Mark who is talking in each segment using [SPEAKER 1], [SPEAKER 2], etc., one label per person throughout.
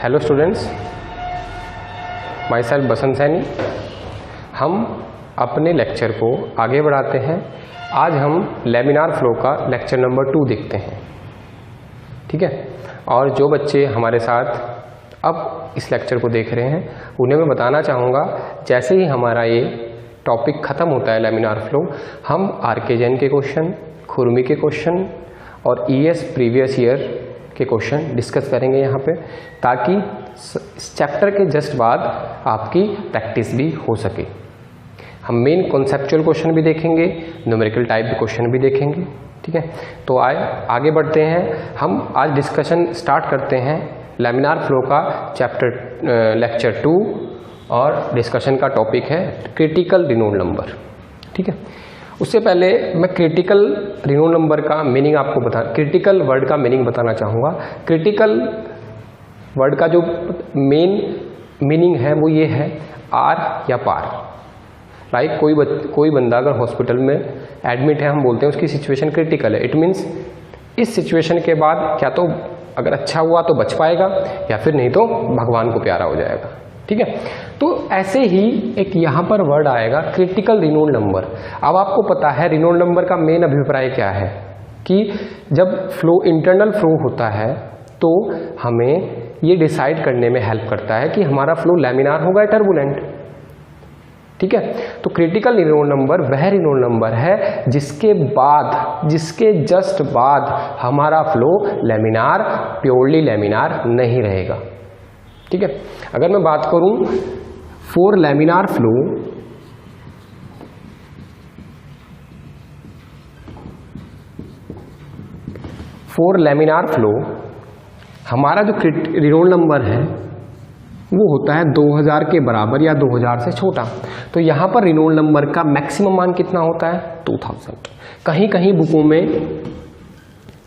[SPEAKER 1] Hello students, my self बसंत सैनी। हम अपने lecture को आगे बढ़ाते हैं। आज हम लेमिनार फ्लो का लेक्चर नंबर 2 देखते हैं, ठीक है। और जो बच्चे हमारे साथ अब इस लेक्चर को देख रहे हैं उन्हें मैं बताना चाहूँगा, जैसे ही हमारा ये टॉपिक ख़त्म होता है लेमिनार फ्लो, हम आर.के. जैन के क्वेश्चन, खुरमी के क्वेश्चन और ईएस प्रीवियस ईयर के क्वेश्चन डिस्कस करेंगे यहाँ पे, ताकि इस चैप्टर के जस्ट बाद आपकी प्रैक्टिस भी हो सके। हम मेन कॉन्सेप्चुअल क्वेश्चन भी देखेंगे, न्यूमेरिकल टाइप के क्वेश्चन भी देखेंगे, ठीक है। तो आगे बढ़ते हैं। हम आज डिस्कशन स्टार्ट करते हैं लेमिनार फ्लो का चैप्टर लेक्चर 2 और डिस्कशन का टॉपिक है क्रिटिकल रिनोल्ड नंबर, ठीक है। उससे पहले मैं क्रिटिकल रिनोल्ड नंबर का मीनिंग आपको क्रिटिकल वर्ड का मीनिंग बताना चाहूँगा। क्रिटिकल वर्ड का जो मेन मीनिंग है वो ये है आर या पार। राइट, कोई बंदा अगर हॉस्पिटल में एडमिट है, हम बोलते हैं उसकी सिचुएशन क्रिटिकल है। इट मीन्स इस सिचुएशन के बाद क्या तो अगर अच्छा हुआ तो बच पाएगा या फिर नहीं तो भगवान को प्यारा हो जाएगा, ठीक है। तो ऐसे ही एक यहाँ पर वर्ड आएगा क्रिटिकल रिनोल्ड नंबर। अब आपको पता है रिनोल्ड नंबर का मेन अभिप्राय क्या है कि जब फ्लो इंटरनल फ्लो होता है तो हमें ये डिसाइड करने में हेल्प करता है कि हमारा फ्लो लैमिनार होगा या टर्बुलेंट, ठीक है। तो क्रिटिकल रिनोल्ड नंबर वह रिनोल्ड नंबर है जिसके जस्ट बाद हमारा फ्लो लैमिनार, प्योरली लैमिनार नहीं रहेगा, ठीक है। अगर मैं बात करूं फॉर लैमिनार फ्लो, हमारा जो रिनोल्ड नंबर है वो होता है 2000 के बराबर या 2000 से छोटा। तो यहाँ पर रिनोल्ड नंबर का मैक्सिमम मान कितना होता है? 2000। कहीं कहीं बुकों में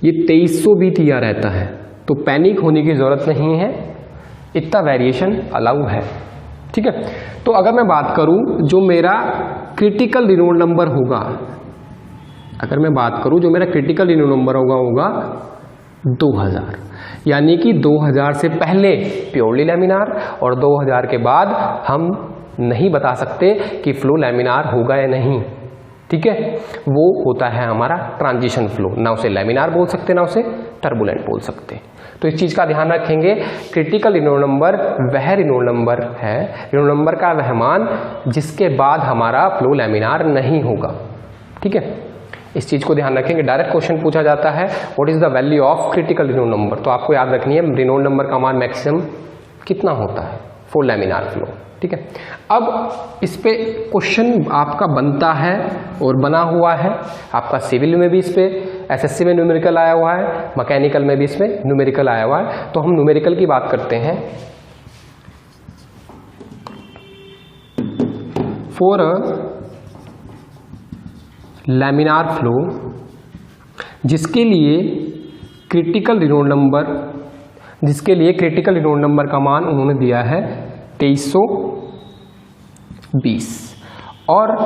[SPEAKER 1] ये 2300 भी दिया रहता है, तो पैनिक होने की ज़रूरत नहीं है, इतना वेरिएशन अलाउ है, ठीक है। तो अगर मैं बात करूं जो मेरा क्रिटिकल रिनोल्ड नंबर होगा, जो मेरा क्रिटिकल रिनोल्ड नंबर होगा 2000, यानी कि 2000 से पहले प्योरली लैमिनार और 2000 के बाद हम नहीं बता सकते कि फ्लो लैमिनार होगा या नहीं, ठीक है। वो होता है हमारा ट्रांजिशन फ्लो, ना उसे लैमिनार बोल सकते ना उसे टर्बुलेंट बोल सकते। तो इस चीज़ का ध्यान रखेंगे। क्रिटिकल रिनोल्ड नंबर वह रिनोल्ड नंबर है, रिनोल्ड नंबर का वह मान जिसके बाद हमारा फ्लो लैमिनार नहीं होगा, ठीक है। इस चीज़ को ध्यान रखेंगे। डायरेक्ट क्वेश्चन पूछा जाता है what is the value of critical Reynold number, तो आपको याद रखनी है रिनोल्ड नंबर का मान मैक्सिमम कितना होता है फॉर लैमिनार फ्लो, ठीक है। अब इस पे क्वेश्चन आपका बनता है और बना हुआ है, आपका सिविल में भी इस पे एसएससी में न्यूमेरिकल आया हुआ है, मैकेनिकल में भी इसमें न्यूमेरिकल आया हुआ है। तो हम न्यूमेरिकल की बात करते हैं। फॉर लैमिनार फ्लो जिसके लिए क्रिटिकल रिनोल्ड नंबर का मान उन्होंने दिया है 2320 और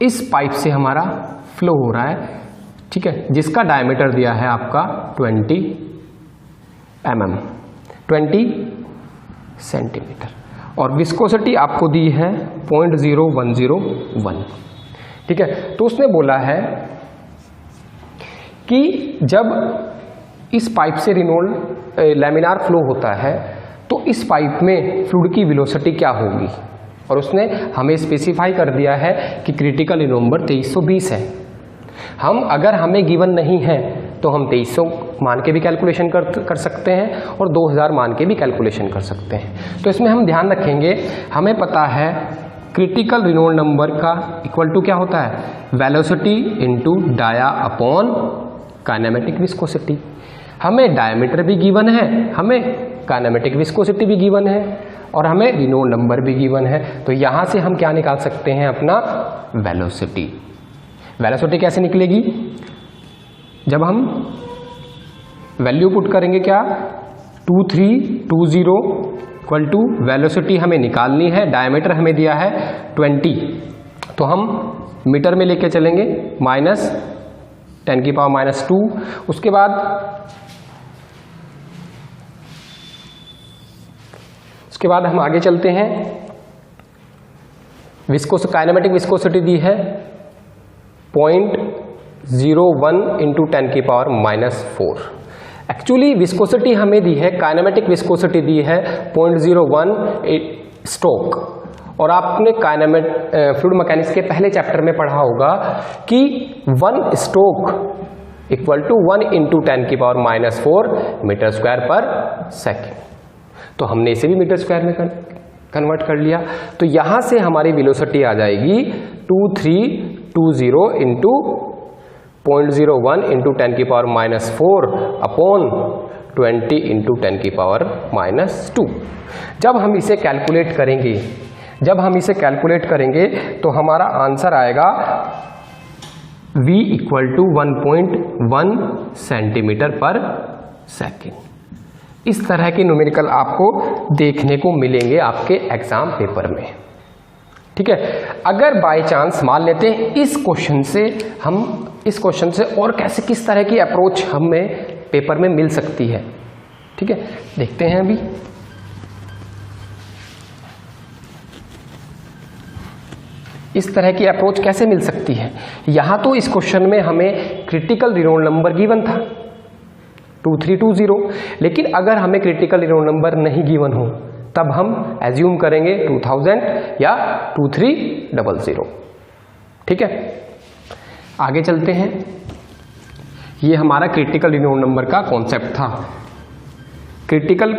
[SPEAKER 1] इस पाइप से हमारा फ्लो हो रहा है, ठीक है, जिसका डायमीटर दिया है आपका 20 सेंटीमीटर और विस्कोसिटी आपको दी है 0.0101, ठीक है। तो उसने बोला है कि जब इस पाइप से लैमिनार फ्लो होता है तो इस पाइप में फ्लूइड की वेलोसिटी क्या होगी, और उसने हमें स्पेसिफाई कर दिया है कि क्रिटिकल रिनोल्ड नंबर 2320 है। अगर हमें गिवन नहीं है तो हम 2300 मान के भी कैलकुलेशन कर सकते हैं और 2000 मान के भी कैलकुलेशन कर सकते हैं। तो इसमें हम ध्यान रखेंगे, हमें पता है क्रिटिकल रिनोल्ड नंबर का इक्वल टू क्या होता है, velocity into dia upon kinematic viscosity. हमें डायमीटर भी गिवन है, हमें काइनेमेटिक विस्कोसिटी भी गिवन है और हमें रिनोल्ड नंबर भी गिवन है। तो यहाँ से हम क्या निकाल सकते हैं, अपना वेलोसिटी। वेलोसिटी कैसे निकलेगी, जब हम वैल्यू पुट करेंगे क्या 2320 इक्वल टू वेलोसिटी हमें निकालनी है, डायमीटर हमें दिया है 20, तो हम मीटर में लेके चलेंगे -10⁻²। उसके बाद उसके बाद हम आगे चलते हैं। काइनेमेटिक विस्कोसिटी दी है 0.01 इंटू 10⁻⁴। एक्चुअली विस्कोसिटी हमें दी है, काइनेमेटिक विस्कोसिटी दी है 0.01 स्ट्रोक। और आपने फ्लूइड मैकेनिक्स के पहले चैप्टर में पढ़ा होगा कि 1 stroke equal to 1 into 10⁻⁴ metre square पर सेकेंड। तो हमने इसे भी मीटर स्क्वायर में कन्वर्ट कर लिया। तो यहां से हमारी वेलोसिटी आ जाएगी 2320 इंटू 0.01 इंटू 10⁻⁴ अपॉन 20 इंटू 10⁻²। जब हम इसे कैलकुलेट करेंगे तो हमारा आंसर आएगा v इक्वल टू 1.1 सेंटीमीटर पर सेकेंड। इस तरह के न्यूमेरिकल आपको देखने को मिलेंगे आपके एग्जाम पेपर में। ठीक है, अगर बाय चांस मान लेते हैं इस क्वेश्चन से और कैसे किस तरह की अप्रोच हमें पेपर में मिल सकती है। ठीक है, देखते हैं अभी। इस तरह की अप्रोच कैसे मिल सकती है। यहां तो इस क्वेश्चन में हमें क्रिटिकल रेनॉल्ड नंबर गिवन था 2320, लेकिन अगर हमें क्रिटिकल रेनॉल्ड नंबर नहीं गिवन हो तब हम एज्यूम करेंगे 2000 या 2300। ठीक है, आगे चलते हैं। ये हमारा क्रिटिकल रेनॉल्ड नंबर का कॉन्सेप्ट था। क्रिटिकल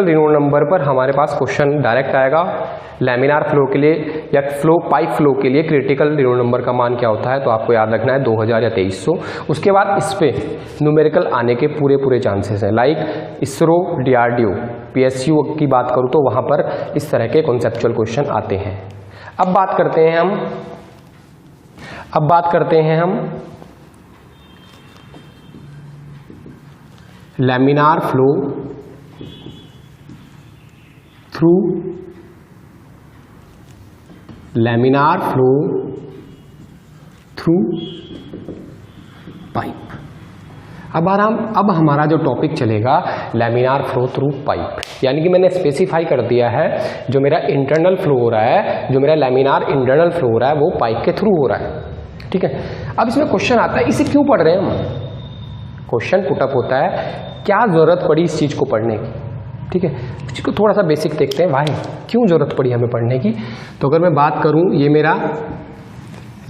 [SPEAKER 1] रेनॉल्ड नंबर पर हमारे पास क्वेश्चन डायरेक्ट आएगा। लैमिनार फ्लो के लिए या पाइप फ्लो के लिए क्रिटिकल रेनॉल्ड नंबर का मान क्या होता है, तो आपको याद रखना है 2000 या 2300। उसके बाद इस पे न्यूमेरिकल आने के पूरे चांसेस हैं। लाइक इसरो, DRDO, PSU की बात करूँ तो वहाँ पर इस तरह के कॉन्सेप्चुअल क्वेश्चन आते हैं। अब बात करते हैं हम लैमिनार फ्लो थ्रू पाइप। अब हमारा जो टॉपिक चलेगा लैमिनार फ्लो थ्रू पाइप, यानी कि मैंने स्पेसिफाई कर दिया है जो मेरा इंटरनल फ्लो हो रहा है, जो मेरा लैमिनार इंटरनल फ्लो हो रहा है वो पाइप के थ्रू हो रहा है। ठीक है, अब इसमें क्वेश्चन आता है इसे क्यों पढ़ रहे हैं हम। क्वेश्चन पुटअप होता है क्या जरूरत पड़ी इस चीज को पढ़ने की। ठीक है, इसको थोड़ा सा बेसिक देखते हैं, वाई क्यों जरूरत पड़ी हमें पढ़ने की। तो अगर मैं बात करूं, ये मेरा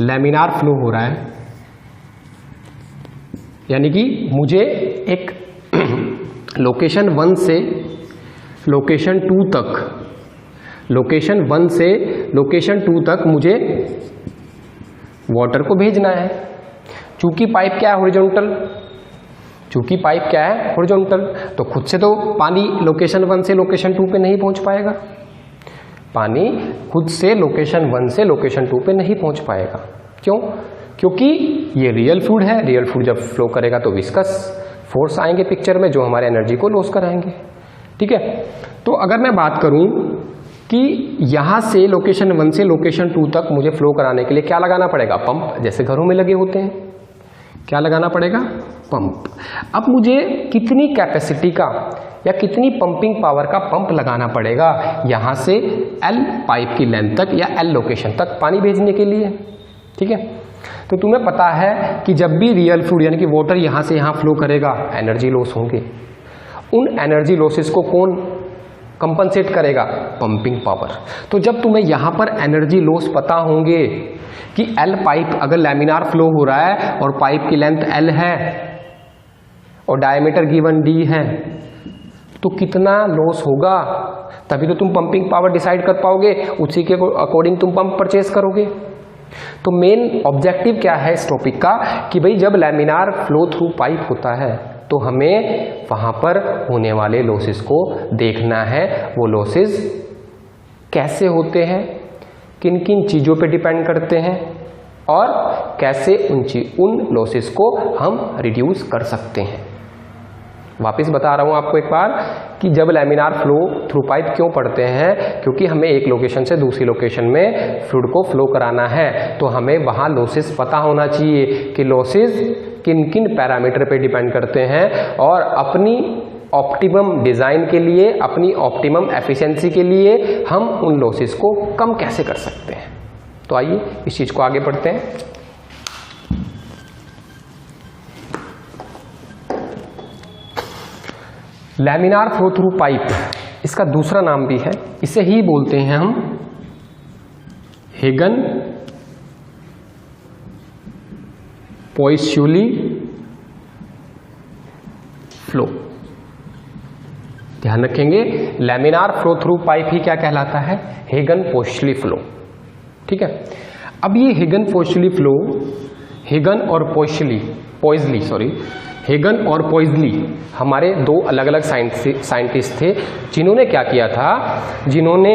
[SPEAKER 1] लैमिनार फ्लो हो रहा है, यानी कि मुझे एक लोकेशन 1 से लोकेशन 2 तक मुझे वाटर को भेजना है। चूंकि पाइप क्या है, हॉरिजॉन्टल, तो खुद से तो पानी लोकेशन 1 से लोकेशन 2 पे नहीं पहुंच पाएगा। पानी खुद से लोकेशन 1 से लोकेशन 2 पे नहीं पहुंच पाएगा। क्यों? क्योंकि ये रियल फ्लूइड है। रियल फ्लूइड जब फ्लो करेगा तो विस्कस फोर्स आएंगे पिक्चर में, जो हमारे एनर्जी को लॉस कराएंगे। ठीक है, तो अगर मैं बात करूं कि यहां से लोकेशन 1 से लोकेशन 2 तक मुझे फ्लो कराने के लिए क्या लगाना पड़ेगा, पंप, जैसे घरों में लगे होते हैं। क्या लगाना पड़ेगा, पंप। अब मुझे कितनी कैपेसिटी का या कितनी पंपिंग पावर का पंप लगाना पड़ेगा यहां से L पाइप की लेंथ तक या L लोकेशन तक पानी भेजने के लिए। ठीक है, तो तुम्हें पता है कि जब भी रियल फ्लूइड यानी कि वाटर यहां से यहां फ्लो करेगा एनर्जी लॉस होंगे। उन एनर्जी लॉसेस को कौन कंपनसेट करेगा, पंपिंग पावर। तो जब तुम्हें यहां पर एनर्जी लॉस पता होंगे कि L पाइप अगर लैमिनार फ्लो हो रहा है और पाइप की लेंथ L है और डायमीटर गिवन D है, तो कितना लॉस होगा, तभी तो तुम पंपिंग पावर डिसाइड कर पाओगे, उसी के अकॉर्डिंग तुम पंप परचेज करोगे। तो मेन ऑब्जेक्टिव क्या है इस टॉपिक का कि भाई जब लैमिनार फ्लो थ्रू पाइप होता है तो हमें वहां पर होने वाले लॉसेस को देखना है। वो लॉसेस कैसे होते हैं, किन किन चीज़ों पे डिपेंड करते हैं और कैसे उन लॉसेस को हम रिड्यूस कर सकते हैं। वापस बता रहा हूं आपको एक बार कि जब लैमिनार फ्लो थ्रू पाइप क्यों पढ़ते हैं, क्योंकि हमें एक लोकेशन से दूसरी लोकेशन में फ्लूइड को फ्लो कराना है, तो हमें वहां लॉसेस पता होना चाहिए कि लॉसेस किन किन पैरामीटर पे डिपेंड करते हैं और अपनी ऑप्टिमम डिजाइन के लिए, अपनी ऑप्टिमम एफिशिएंसी के लिए हम उन लॉसेस को कम कैसे कर सकते हैं। तो आइए इस चीज को आगे बढ़ते हैं। लैमिनार फ्लो थ्रू पाइप, इसका दूसरा नाम भी है, इसे ही बोलते हैं हम हेगन पोइसुली फ्लो। ध्यान रखेंगे, लैमिनार फ्लो थ्रू पाइप ही क्या कहलाता है, हेगन पोइसुली फ्लो। ठीक है, अब ये हेगन पोइसुली फ्लो, हेगन और पोइसली हमारे दो अलग अलग साइंटिस्ट थे, जिन्होंने क्या किया था, जिन्होंने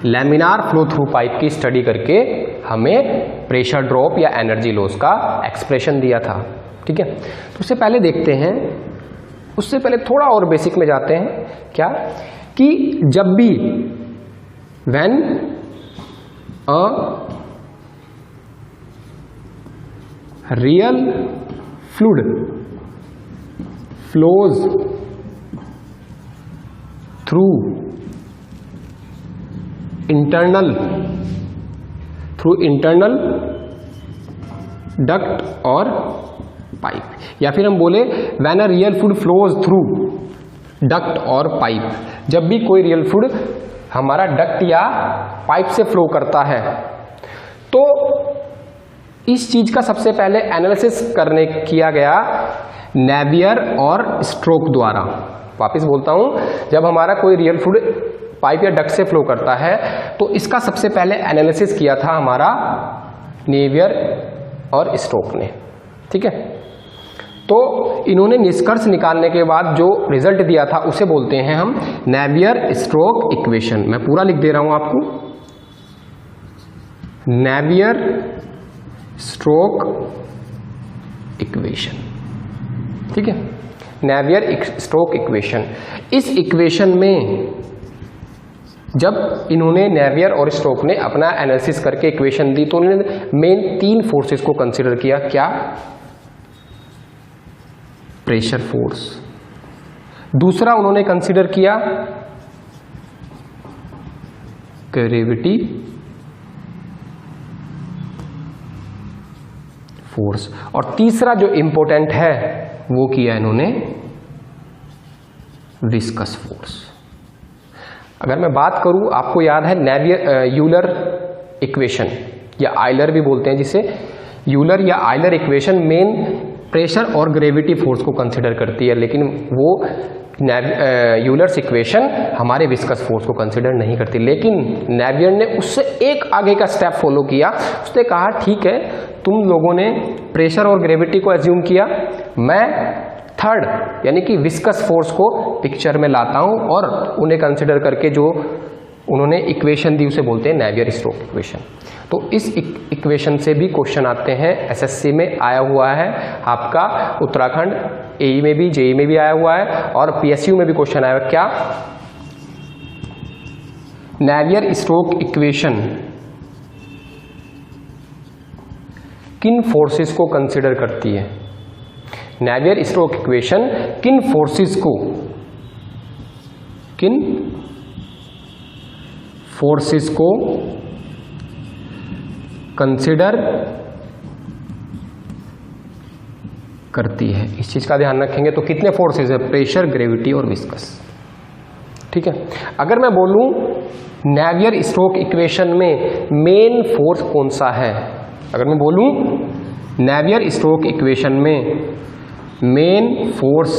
[SPEAKER 1] लैमिनार फ्लो थ्रू पाइप की स्टडी करके हमें प्रेशर ड्रॉप या एनर्जी लॉस का एक्सप्रेशन दिया था। ठीक है, तो उससे पहले देखते हैं, उससे पहले थोड़ा और बेसिक में जाते हैं, क्या कि जब भी when a real fluid flows through internal duct और पाइप, या फिर हम बोले when a real fluid flows through duct और पाइप, जब भी कोई रियल फ्लूइड हमारा डक्ट या पाइप से फ्लो करता है, तो इस चीज का सबसे पहले एनालिसिस किया गया नेवियर और स्ट्रोक द्वारा। वापस बोलता हूं, जब हमारा कोई रियल फ्लूइड पाइप या डक्ट से फ्लो करता है तो इसका सबसे पहले एनालिसिस किया था हमारा नेवियर और स्ट्रोक ने। ठीक है, तो इन्होंने निष्कर्ष निकालने के बाद जो रिजल्ट दिया था उसे बोलते हैं हम नेवियर स्ट्रोक इक्वेशन। मैं पूरा लिख दे रहा हूं आपको, नेवियर स्ट्रोक इक्वेशन। ठीक है, नेवियर स्ट्रोक इक्वेशन। इस इक्वेशन में जब इन्होंने नेवियर और स्ट्रोक ने अपना एनालिसिस करके इक्वेशन दी, तो उन्होंने मेन 3 फोर्सेस को कंसीडर किया। क्या? प्रेशर फोर्स, दूसरा उन्होंने कंसीडर किया ग्रेविटी फोर्स, और तीसरा जो इंपॉर्टेंट है वो किया इन्होंने विस्कस फोर्स। अगर मैं बात करूं, आपको याद है यूलर इक्वेशन या आयलर भी बोलते हैं जिसे, यूलर या आयलर इक्वेशन मेन प्रेशर और ग्रेविटी फोर्स को कंसीडर करती है, लेकिन वो यूलर्स इक्वेशन हमारे विस्कस फोर्स को कंसीडर नहीं करती। लेकिन नेवियर ने उससे एक आगे का स्टेप फॉलो किया, उसने कहा ठीक है, तुम लोगों ने प्रेशर और ग्रेविटी को एज्यूम किया, मैं थर्ड यानी कि विस्कस फोर्स को पिक्चर में लाता हूं, और उन्हें कंसीडर करके जो उन्होंने इक्वेशन दी उसे बोलते हैं नेवियर स्ट्रोक इक्वेशन। तो इस इक्वेशन से भी क्वेश्चन आते हैं, एसएससी में आया हुआ है, आपका उत्तराखंड एई में भी, जेई में भी आया हुआ है, और पीएसयू में भी क्वेश्चन आया है। क्या? नेवियर स्ट्रोक इक्वेशन किन फोर्सेस को कंसीडर करती है? नेवियर स्ट्रोक इक्वेशन किन फोर्सेस को कंसीडर करती है? इस चीज का ध्यान रखेंगे। तो कितने फोर्सेस है? प्रेशर, ग्रेविटी और विस्कस। ठीक है, अगर मैं बोलूं नेवियर स्ट्रोक इक्वेशन में मेन फोर्स कौन सा है, अगर मैं बोलूं नेवियर स्ट्रोक इक्वेशन में मेन फोर्स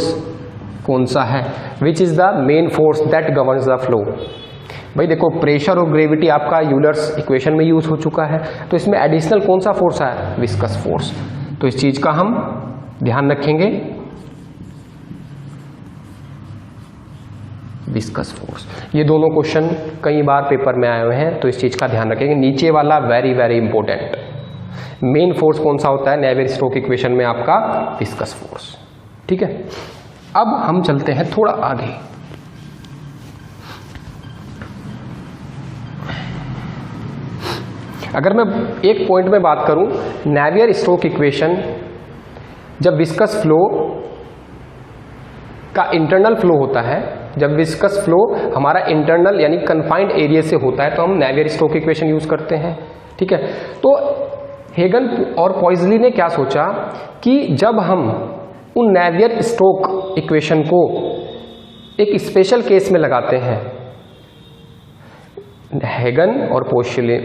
[SPEAKER 1] कौन सा है, which is the main force that governs the flow. भाई देखो, प्रेशर और ग्रेविटी आपका यूलर्स इक्वेशन में यूज हो चुका है, तो इसमें एडिशनल कौन सा फोर्स है? Viscous force. तो इस चीज का हम ध्यान रखेंगे, विस्कस फोर्स। ये दोनों क्वेश्चन कई बार पेपर में आए हुए हैं, तो इस चीज का ध्यान रखेंगे। नीचे वाला very very important, main force कौन सा होता है नेवियर स्ट्रोक इक्वेशन में? आपका विस्कस फोर्स। ठीक है, अब हम चलते हैं थोड़ा आगे। अगर मैं एक पॉइंट में बात करूं, नेवियर स्ट्रोक इक्वेशन जब विस्कस फ्लो का इंटरनल फ्लो होता है, जब विस्कस फ्लो हमारा इंटरनल यानी कन्फाइंड एरिया से होता है तो हम नेवियर स्टोक्स इक्वेशन यूज करते हैं। ठीक है, तो हेगन और पॉइजली ने क्या सोचा कि जब हम उन नेवियर स्टोक्स इक्वेशन को एक स्पेशल केस में लगाते हैं, हेगन और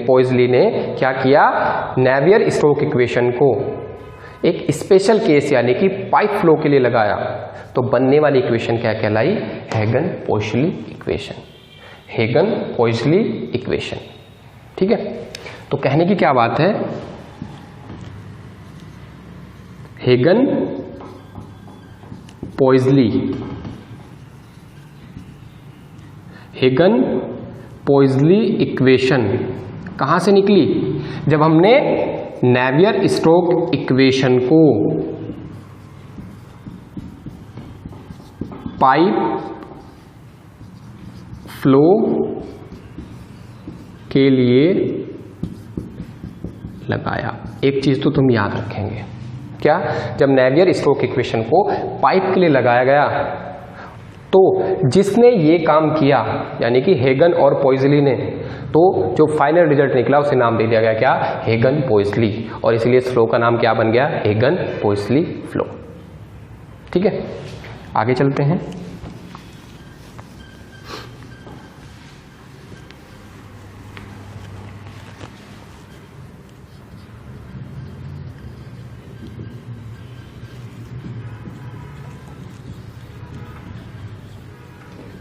[SPEAKER 1] पॉइजली ने क्या किया, नेवियर स्टोक्स इक्वेशन को एक स्पेशल केस यानी कि पाइप फ्लो के लिए लगाया, तो बनने वाली इक्वेशन क्या कहलाई, हेगन पॉइजली इक्वेशन, हेगन पॉइजली इक्वेशन। ठीक है, तो कहने की क्या बात है, हेगन पॉइजली, हेगन पॉइजली इक्वेशन कहां से निकली, जब हमने नेवियर स्टोक्स इक्वेशन को पाइप फ्लो के लिए लगाया। एक चीज तो तुम याद रखेंगे, क्या, जब नेवियर स्टोक्स इक्वेशन को पाइप के लिए लगाया गया तो जिसने ये काम किया यानी कि हेगन और पॉइजली ने, तो जो फाइनल रिजल्ट निकला उसे नाम दे दिया गया क्या, हेगन पॉइजली, और इसलिए इस फ्लो का नाम क्या बन गया, हेगन पॉइजली फ्लो। ठीक है, आगे चलते हैं।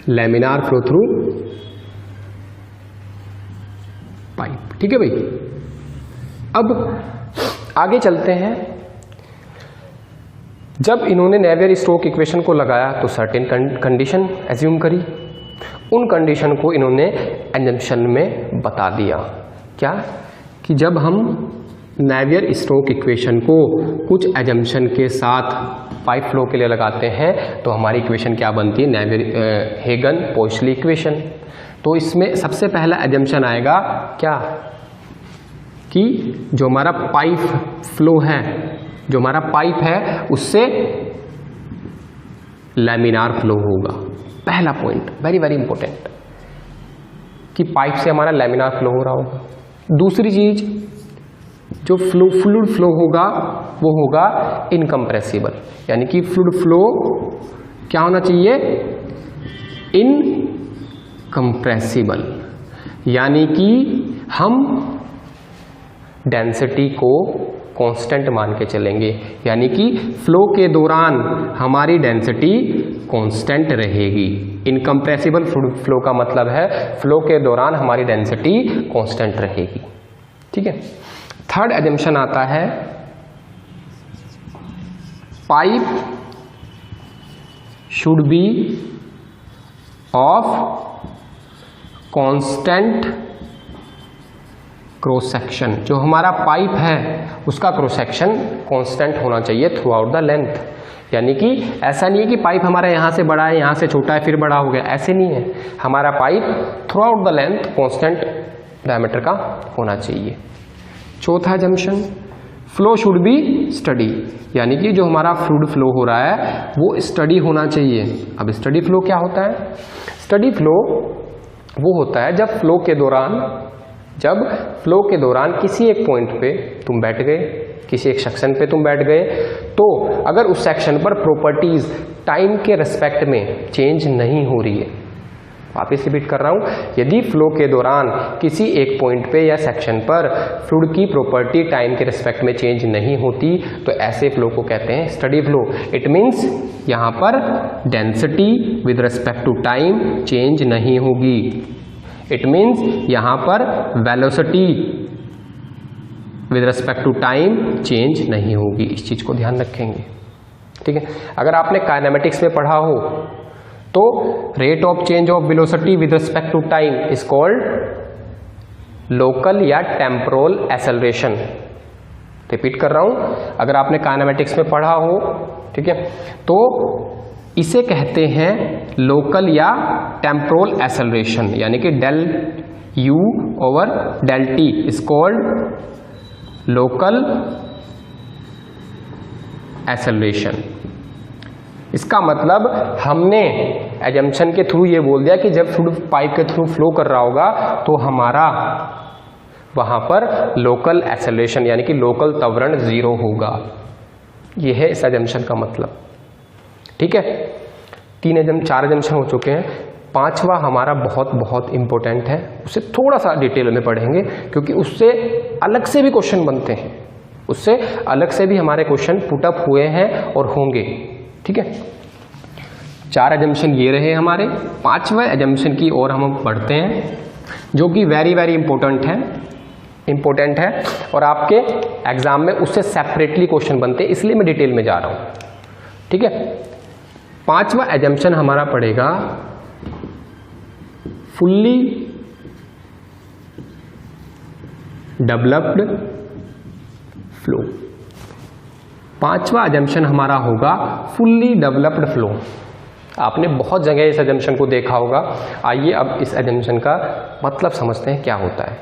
[SPEAKER 1] Laminar flow through pipe. ठीक है भाई, अब आगे चलते हैं। जब इन्होंने नेवियर स्टोक्स इक्वेशन को लगाया तो सर्टेन कंडीशन एज्यूम करी, उन कंडीशन को इन्होंने एजम्पशन में बता दिया, क्या, कि जब हम नेवियर स्टोक्स इक्वेशन को कुछ एजम्पशन के साथ पाइप फ्लो के लिए लगाते हैं तो हमारी इक्वेशन क्या बनती है, नेवियर हेगन पॉइजली इक्वेशन। तो इसमें सबसे पहला एजम्पशन आएगा क्या, कि जो हमारा पाइप फ्लो है, जो हमारा पाइप है उससे लैमिनार फ्लो होगा। पहला पॉइंट वेरी वेरी इंपॉर्टेंट, कि पाइप से हमारा लैमिनार फ्लो हो रहा होगा। दूसरी चीज, जो फ्लूइड फ्लो होगा वो होगा इनकम्प्रेसिबल, यानी कि फ्लूइड फ्लो क्या होना चाहिए, इनकम्प्रेसिबल, यानी कि हम डेंसिटी को कांस्टेंट मान के चलेंगे, यानी कि फ्लो के दौरान हमारी डेंसिटी कांस्टेंट रहेगी। इनकम्प्रेसिबल फ्लो का मतलब है फ्लो के दौरान हमारी डेंसिटी कांस्टेंट रहेगी। ठीक है, थर्ड एजम्पशन आता है, pipe should be of constant cross section. जो हमारा पाइप है उसका क्रॉस सेक्शन कांस्टेंट होना चाहिए थ्रू आउट द लेंथ, यानी कि ऐसा नहीं है कि पाइप हमारा यहाँ से बड़ा है, यहाँ से छोटा है, फिर बड़ा हो गया, ऐसे नहीं है। हमारा pipe through out the length constant diameter का होना चाहिए। चौथा assumption, flow should be study, यानी कि जो हमारा फ्लूइड फ्लो हो रहा है वो स्टडी होना चाहिए। अब स्टडी फ्लो क्या होता है, स्टडी फ्लो वो होता है जब फ्लो के दौरान किसी एक पॉइंट पे तुम बैठ गए, किसी एक सेक्शन पे तुम बैठ गए, तो अगर उस सेक्शन पर प्रॉपर्टीज टाइम के रिस्पेक्ट में चेंज नहीं हो रही है, वापिस रिपीट कर रहा हूं, यदि फ्लो के दौरान किसी एक पॉइंट पे या सेक्शन पर फ्लूइड की प्रॉपर्टी टाइम के रिस्पेक्ट में चेंज नहीं होती तो ऐसे फ्लो को कहते हैं स्टडी फ्लो। इट मीन्स यहां पर density with respect to time change नहीं होगी। इट मीन्स यहां पर velocity with respect to time change नहीं होगी। इस चीज को ध्यान रखेंगे। ठीक है, अगर आपने काइनेमेटिक्स में पढ़ा हो तो rate of change of velocity with respect to time is called local या टेम्पोरल एक्सेलरेशन। रिपीट कर रहा हूं, अगर आपने काइनेमेटिक्स में पढ़ा हो, ठीक है, तो इसे कहते हैं लोकल या टेम्पोरल एक्सेलरेशन, यानी कि del u over del t is called local acceleration. इसका मतलब हमने एजम्पशन के थ्रू ये बोल दिया कि जब फ्लूइड पाइप के थ्रू फ्लो कर रहा होगा तो हमारा वहां पर लोकल एक्सेलरेशन यानी कि लोकल त्वरण 0 होगा। यह है इस एजम्पशन का मतलब। ठीक है, 4 एजम्पशन हो चुके हैं। 5वां हमारा बहुत बहुत इंपॉर्टेंट है, उसे थोड़ा सा डिटेल में पढ़ेंगे क्योंकि उससे अलग से भी क्वेश्चन बनते हैं, उससे अलग से भी हमारे क्वेश्चन पुटअप हुए हैं और होंगे। ठीक है, 4 एजम्पशन ये रहे हमारे। 5वें एजम्पशन की ओर हम बढ़ते हैं जो कि वेरी वेरी इंपॉर्टेंट है और आपके एग्जाम में उससे सेपरेटली क्वेश्चन बनते हैं, इसलिए मैं डिटेल में जा रहा हूं। ठीक है, 5वां एजम्पशन हमारा पड़ेगा फुल्ली डेवलप्ड फ्लो। 5वां एजम्पशन हमारा होगा फुल्ली डेवलप्ड फ्लो। आपने बहुत जगह इस एजम्पशन को देखा होगा। आइए अब इस एजम्पशन का मतलब समझते हैं क्या होता है।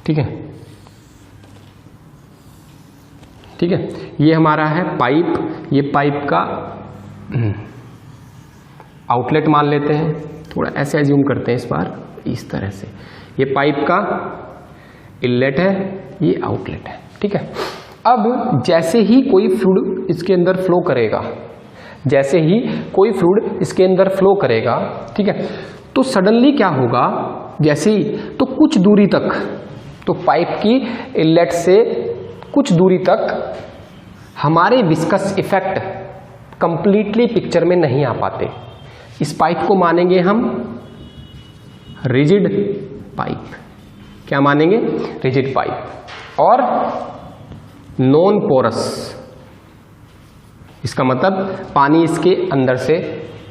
[SPEAKER 1] ठीक है, ये हमारा है पाइप। ये पाइप का आउटलेट मान लेते हैं, थोड़ा ऐसे एज्यूम करते हैं इस बार, इस तरह से। ये पाइप का इनलेट है, ये आउटलेट है। ठीक है, अब जैसे ही कोई फ्लूइड इसके अंदर फ्लो करेगा, ठीक है, तो सडनली क्या होगा, जैसे ही तो कुछ दूरी तक, तो पाइप की इनलेट से कुछ दूरी तक हमारे विस्कस इफेक्ट कंप्लीटली पिक्चर में नहीं आ पाते। इस पाइप को मानेंगे हम रिजिड पाइप। क्या मानेंगे? Rigid pipe. और नॉन पोरस, इसका मतलब पानी इसके अंदर से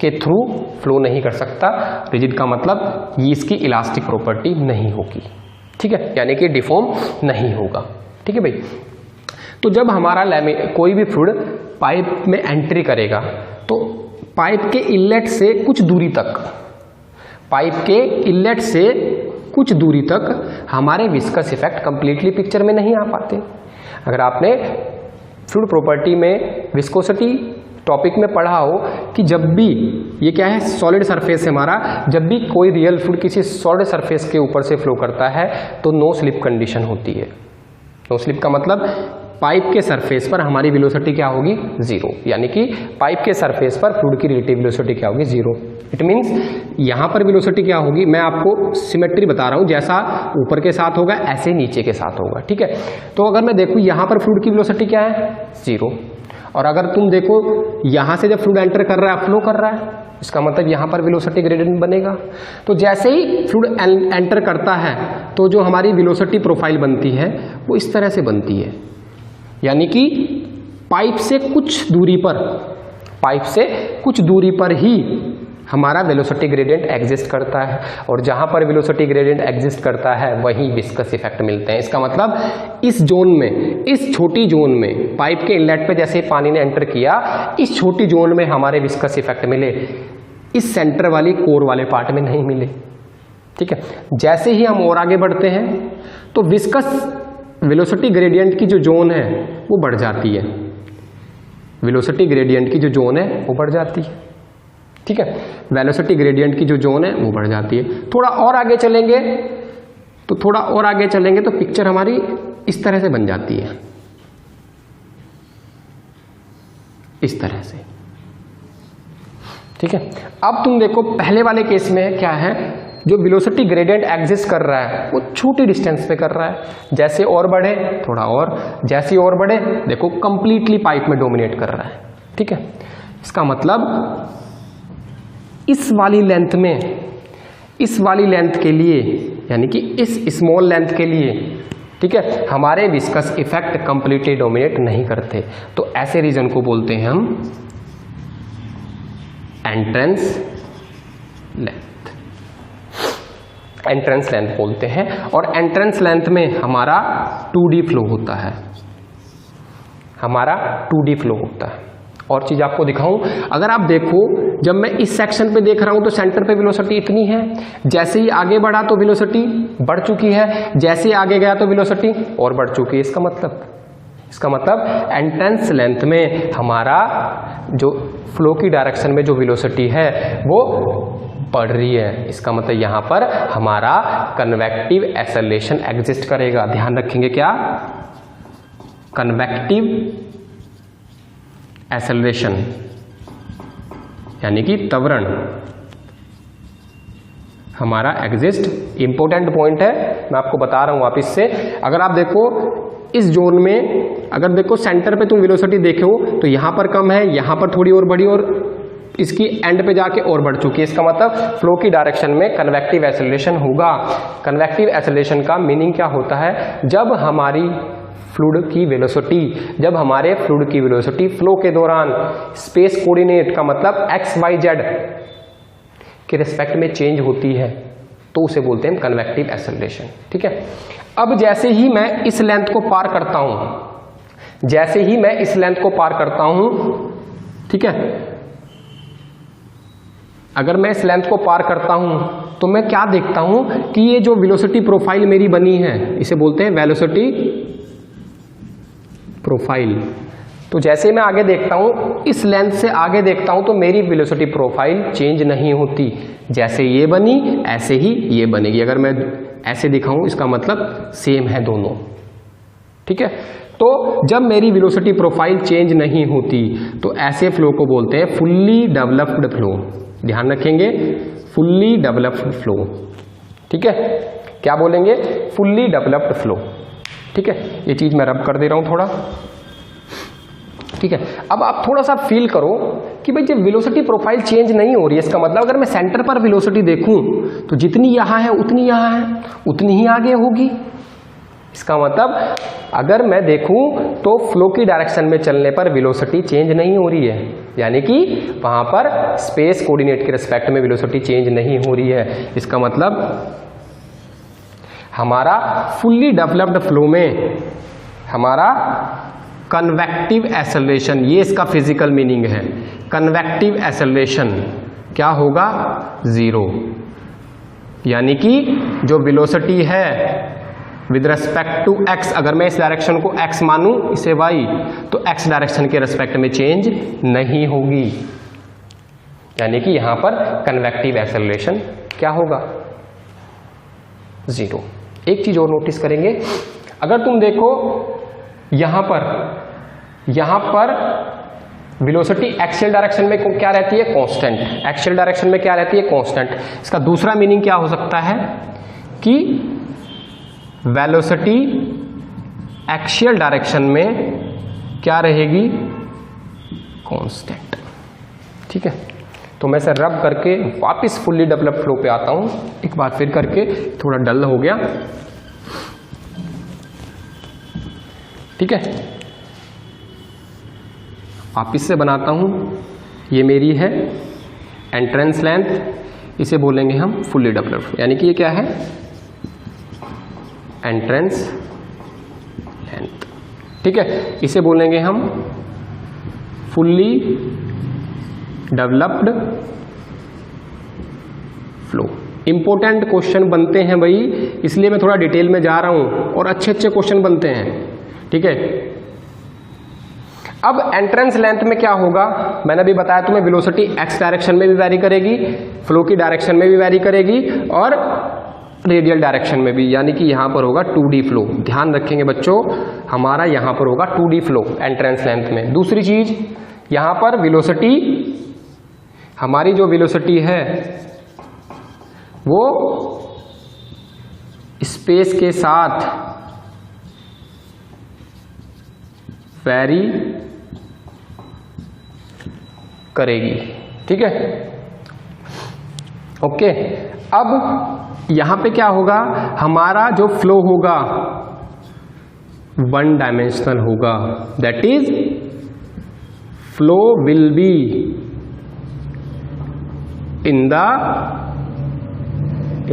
[SPEAKER 1] के थ्रू फ्लो नहीं कर सकता। रिजिड का मतलब ये इसकी इलास्टिक प्रॉपर्टी नहीं होगी। ठीक है, यानी कि डिफॉर्म नहीं होगा। ठीक है भाई, तो जब हमारा कोई भी फ्लूइड पाइप में एंट्री करेगा तो पाइप के इनलेट से कुछ दूरी तक हमारे विस्कस इफेक्ट कंप्लीटली पिक्चर में नहीं आ पाते। अगर आपने फ्लूइड प्रॉपर्टी में विस्कोसिटी टॉपिक में पढ़ा हो कि जब भी ये क्या है, सॉलिड सरफेस है हमारा, जब भी कोई रियल फ्लूइड किसी सॉलिड सरफेस के ऊपर से फ्लो करता है तो नो स्लिप कंडीशन होती है। नो स्लिप का मतलब पाइप के सरफेस पर हमारी वेलोसिटी क्या होगी? 0। यानी कि पाइप के सरफेस पर फ्लूइड की रिलेटिव वेलोसिटी क्या होगी? 0। इट मीन्स यहाँ पर वेलोसिटी क्या होगी, मैं आपको सिमेट्री बता रहा हूँ, जैसा ऊपर के साथ होगा ऐसे नीचे के साथ होगा। ठीक है, तो अगर मैं देखूँ यहाँ पर फ्लूइड की वेलोसिटी क्या है? 0। और अगर तुम देखो यहाँ से जब फ्लूइड एंटर कर रहा है, फ्लो कर रहा है, इसका मतलब यहाँ पर वेलोसिटी ग्रेडियंट बनेगा। तो जैसे ही फ्लूइड एंटर करता है तो जो हमारी वेलोसिटी प्रोफाइल बनती है वो इस तरह से बनती है। यानी कि पाइप से कुछ दूरी पर ही हमारा वेलोसिटी ग्रेडियंट एग्जिस्ट करता है, और जहां पर वेलोसिटी ग्रेडियंट एग्जिस्ट करता है वहीं विस्कस इफेक्ट मिलते हैं। इसका मतलब इस जोन में, इस छोटी जोन में, पाइप के इनलेट पे जैसे पानी ने एंटर किया, इस छोटी जोन में हमारे विस्कस इफेक्ट मिले, इस सेंटर वाली कोर वाले पार्ट में नहीं मिले। ठीक है, जैसे ही हम और आगे बढ़ते हैं तो विस्कस वेलोसिटी ग्रेडियंट की जो जोन है वो बढ़ जाती है। वेलोसिटी ग्रेडियंट की जो जोन है वो बढ़ जाती है। ठीक है, वेलोसिटी ग्रेडियंट की जो जोन है वो बढ़ जाती है। थोड़ा और आगे चलेंगे तो पिक्चर हमारी इस तरह से बन जाती है, इस तरह से। ठीक है, अब तुम देखो पहले वाले केस में क्या है, जो वेलोसिटी ग्रेडियंट एग्जिस्ट कर रहा है वो छोटी डिस्टेंस पे कर रहा है। जैसे और बढ़े थोड़ा और, जैसे और बढ़े देखो कंप्लीटली पाइप में डोमिनेट कर रहा है। ठीक है, इसका मतलब इस वाली लेंथ के लिए, यानी कि इस स्मॉल लेंथ के लिए, ठीक है, हमारे विस्कस इफेक्ट कंप्लीटली डोमिनेट नहीं करते। तो ऐसे रीजन को बोलते हैं हम एंट्रेंस लेंथ बोलते हैं। और एंट्रेंस लेंथ में हमारा 2D फ्लो होता है, और चीज आपको दिखाऊं, अगर आप देखो, जब मैं इस सेक्शन पे देख रहा हूं तो सेंटर पे वेलोसिटी इतनी है, जैसे ही आगे बढ़ा तो वेलोसिटी बढ़ चुकी है, जैसे ही आगे गया तो वेलोसिटी और बढ़ चुकी है। इसका इसका मतलब एंट्रेंस लेंथ में हमारा जो फ्लो की डायरेक्शन में जो वेलोसिटी है वो बढ़ रही है। इसका मतलब यहाँ पर हमारा कन्वेक्टिव एक्सेलरेशन एग्जिस्ट करेगा। ध्यान रखेंगे क्या, कन्वेक्टिव एक्सेलरेशन यानी कि त्वरण हमारा एग्जिस्ट। इंपॉर्टेंट पॉइंट है, मैं आपको बता रहा हूं वापिस से। अगर आप देखो इस जोन में, अगर देखो सेंटर पे तुम वेलोसिटी देखो तो यहां पर कम है, यहां पर थोड़ी और बढ़ी और इसकी एंड पे जाके और बढ़ चुकी है। इसका मतलब फ्लो की डायरेक्शन में कन्वेक्टिव एक्सेलरेशन होगा। कन्वेक्टिव एक्सेलरेशन का मीनिंग क्या होता है, जब हमारी फ्लूइड की वेलोसिटी, जब हमारे फ्लूइड की वेलोसिटी फ्लो के दौरान स्पेस कोऑर्डिनेट का मतलब एक्स वाई जेड के रिस्पेक्ट में चेंज होती है तो उसे बोलते हैं कन्वेक्टिव एक्सेलरेशन। ठीक है। अब जैसे ही मैं इस लेंथ को पार करता हूं, जैसे ही मैं इस लेंथ को पार करता हूं, ठीक है, अगर मैं इस लेंथ को पार करता हूं तो मैं क्या देखता हूं कि ये जो वेलोसिटी प्रोफाइल मेरी बनी है इसे बोलते हैं वेलोसिटी प्रोफाइल। तो जैसे मैं आगे देखता हूं, इस लेंथ से आगे देखता हूं तो मेरी वेलोसिटी प्रोफाइल चेंज नहीं होती। जैसे ये बनी ऐसे ही ये बनेगी। अगर मैं ऐसे दिखाऊं इसका मतलब सेम है दोनों। ठीक है। तो जब मेरी वेलोसिटी प्रोफाइल चेंज नहीं होती तो ऐसे फ्लो को बोलते हैं फुल्ली डेवलप्ड फ्लो। ध्यान रखेंगे, फुल्ली डेवलप्ड फ्लो। ठीक है। क्या बोलेंगे, फुल्ली डेवलप्ड फ्लो। ठीक है। ये चीज मैं रब कर दे रहा हूं थोड़ा। ठीक है। अब आप थोड़ा सा फील करो कि भाई जब वेलोसिटी प्रोफाइल चेंज नहीं हो रही है, इसका मतलब अगर मैं सेंटर पर वेलोसिटी देखूं तो जितनी यहां है उतनी यहां है, उतनी ही आगे होगी। इसका मतलब अगर मैं देखूं तो फ्लो की डायरेक्शन में चलने पर वेलोसिटी चेंज नहीं हो रही है, यानी कि वहां पर स्पेस कोऑर्डिनेट के रिस्पेक्ट में वेलोसिटी चेंज नहीं हो रही है। इसका मतलब हमारा फुल्ली डेवलप्ड फ्लो में हमारा कन्वेक्टिव एक्सेलरेशन, ये इसका फिजिकल मीनिंग है, कन्वेक्टिव एक्सेलरेशन क्या होगा, जीरो। यानी कि जो वेलोसिटी है विद रेस्पेक्ट टू एक्स, अगर मैं इस डायरेक्शन को एक्स मानूं इसे वाई, तो एक्स डायरेक्शन के रेस्पेक्ट में चेंज नहीं होगी। यानी कि यहां पर कन्वेक्टिव एक्सेलरेशन क्या होगा, जीरो। एक चीज और नोटिस करेंगे, अगर तुम देखो यहां पर वेलोसिटी एक्सियल डायरेक्शन में क्या रहती है, कांस्टेंट। एक्सियल डायरेक्शन में क्या रहती है, कांस्टेंट। इसका दूसरा मीनिंग क्या हो सकता है कि वेलोसिटी एक्सियल डायरेक्शन में क्या रहेगी, कांस्टेंट। ठीक है। तो मैं इसे रब करके वापस फुल्ली डेवलप्ड फ्लो पे आता हूं एक बार फिर करके, थोड़ा डल हो गया। ठीक है। वापिस से बनाता हूं, ये मेरी है एंट्रेंस लेंथ, इसे बोलेंगे हम फुल्ली डेवलप्ड, यानी कि ये क्या है, एंट्रेंस लेंथ। ठीक है। इसे बोलेंगे हम fully developed flow. Important question बनते हैं भाई, इसलिए मैं थोड़ा डिटेल में जा रहा हूं और अच्छे अच्छे क्वेश्चन बनते हैं। ठीक है। अब एंट्रेंस लेंथ में क्या होगा, मैंने अभी बताया तुम्हें वेलोसिटी एक्स डायरेक्शन में भी वैरी करेगी, फ्लो की डायरेक्शन में भी वैरी करेगी और रेडियल डायरेक्शन में भी, यानी कि यहां पर होगा 2D फ्लो। ध्यान रखेंगे बच्चों, हमारा यहां पर होगा 2D फ्लो एंट्रेंस लेंथ में। दूसरी चीज, यहां पर वेलोसिटी, हमारी जो वेलोसिटी है वो स्पेस के साथ वैरी करेगी। ठीक है। ओके। अब यहां पे क्या होगा, हमारा जो फ्लो होगा वन डायमेंशनल होगा, that is flow will be in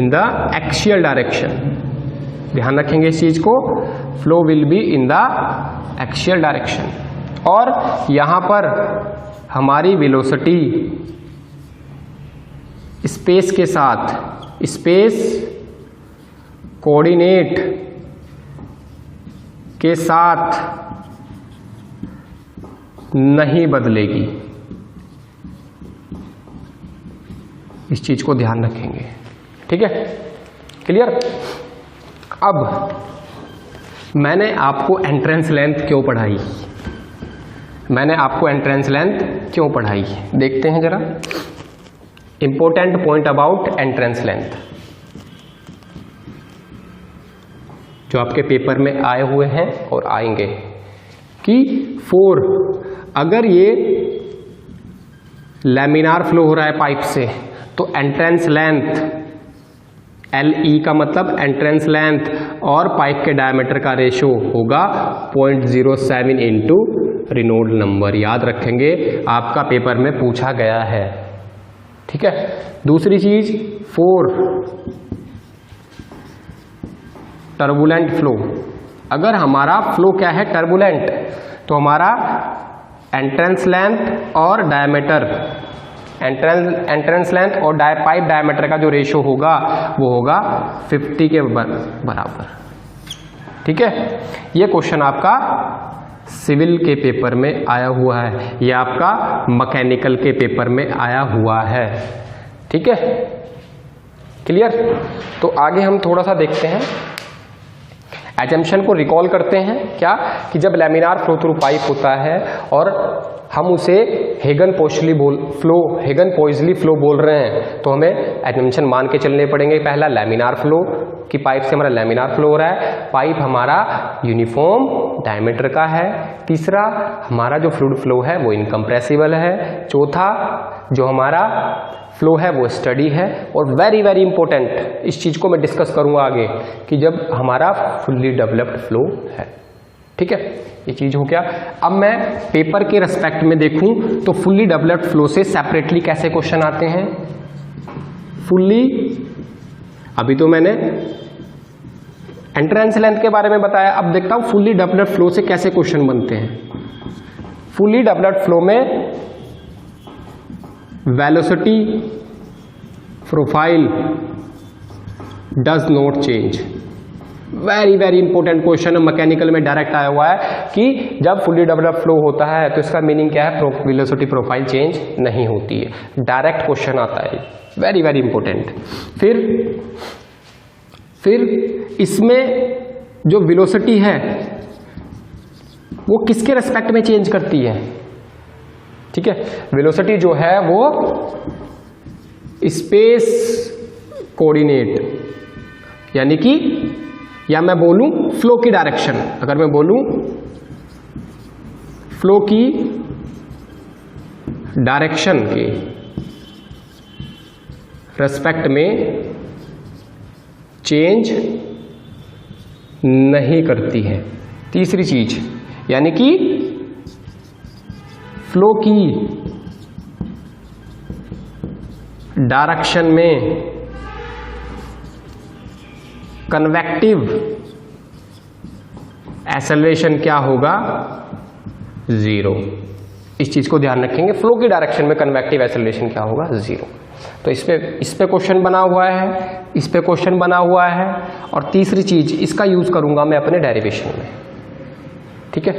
[SPEAKER 1] the axial direction. ध्यान रखेंगे इस चीज को, flow will be in the axial direction. और यहां पर हमारी वेलोसिटी स्पेस के साथ, स्पेस कोऑर्डिनेट के साथ नहीं बदलेगी। इस चीज को ध्यान रखेंगे, ठीक है, क्लियर। अब मैंने आपको एंट्रेंस लेंथ क्यों पढ़ाई, मैंने आपको एंट्रेंस लेंथ क्यों पढ़ाई, देखते हैं जरा। Important point about entrance length जो आपके पेपर में आए हुए हैं और आएंगे कि अगर ये लैमिनार फ्लो हो रहा है पाइप से तो एंट्रेंस लेंथ LE का मतलब एंट्रेंस लेंथ और पाइप के डायमीटर का रेशो होगा 0.07 इंटू रेनॉल्ड नंबर। याद रखेंगे, आपका पेपर में पूछा गया है, ठीक है। दूसरी चीज 4 टर्बुलेंट फ्लो। अगर हमारा फ्लो क्या है, टर्बुलेंट, तो हमारा एंट्रेंस लेंथ और डायमीटर, एंट्रेंस लेंथ और पाइप डायमीटर का जो रेशो होगा वो होगा 50 के बराबर, ठीक है। ये क्वेश्चन आपका सिविल के पेपर में आया हुआ है, ये आपका मैकेनिकल के पेपर में आया हुआ है, ठीक है, क्लियर। तो आगे हम थोड़ा सा देखते हैं, एजम्पशन को रिकॉल करते हैं क्या, कि जब लैमिनार फ्लो थ्रू पाइप होता है और हम उसे हेगन पॉइजली फ्लो बोल रहे हैं, तो हमें एजम्पशन मान के चलने पड़ेंगे। पहला लैमिनार फ्लो कि पाइप से हमारा लैमिनार फ्लो हो रहा है, पाइप हमारा यूनिफॉर्म डायमीटर का है। तीसरा, हमारा जो फ्लूइड फ्लो है वो इनकम्प्रेसिबल है। चौथा, जो हमारा फ्लो है वो स्टडी है। और वेरी वेरी इंपॉर्टेंट, इस चीज को मैं डिस्कस करूंगा आगे, कि जब हमारा फुल्ली डेवलप्ड फ्लो है, ठीक है, ये चीज हो गया। अब मैं पेपर के रेस्पेक्ट में देखूं तो फुल्ली डेवलप्ड फ्लो से सेपरेटली कैसे क्वेश्चन आते हैं। अभी तो मैंने एंट्रेंस लेंथ के बारे में बताया, अब देखता हूं फुल्ली डेवलप्ड फ्लो से कैसे क्वेश्चन बनते हैं। फुल्ली डेवलप्ड फ्लो में velocity profile does not change. Very very important question है, मैकेनिकल में डायरेक्ट आया हुआ है कि जब फुल्ली डेवलप्ड फ्लो होता है तो इसका मीनिंग क्या है, वेलोसिटी प्रोफाइल चेंज नहीं होती है। डायरेक्ट क्वेश्चन आता है, वेरी वेरी इंपॉर्टेंट। फिर इसमें जो वेलोसिटी है वो किसके रेस्पेक्ट में चेंज करती है, ठीक है। वेलोसिटी जो है वो स्पेस कोऑर्डिनेट, यानी कि, या मैं बोलूं फ्लो की डायरेक्शन, अगर मैं बोलूं फ्लो की डायरेक्शन के रेस्पेक्ट में चेंज नहीं करती है। तीसरी चीज, यानी कि फ्लो की डायरेक्शन में कन्वेक्टिव एक्सेलरेशन क्या होगा, 0। इस चीज को ध्यान रखेंगे, फ्लो की डायरेक्शन में कन्वेक्टिव एक्सेलरेशन क्या होगा, 0। तो इस पे क्वेश्चन बना हुआ है, इस पे क्वेश्चन बना हुआ है। और तीसरी चीज, इसका यूज करूंगा मैं अपने डेरिवेशन में, ठीक है।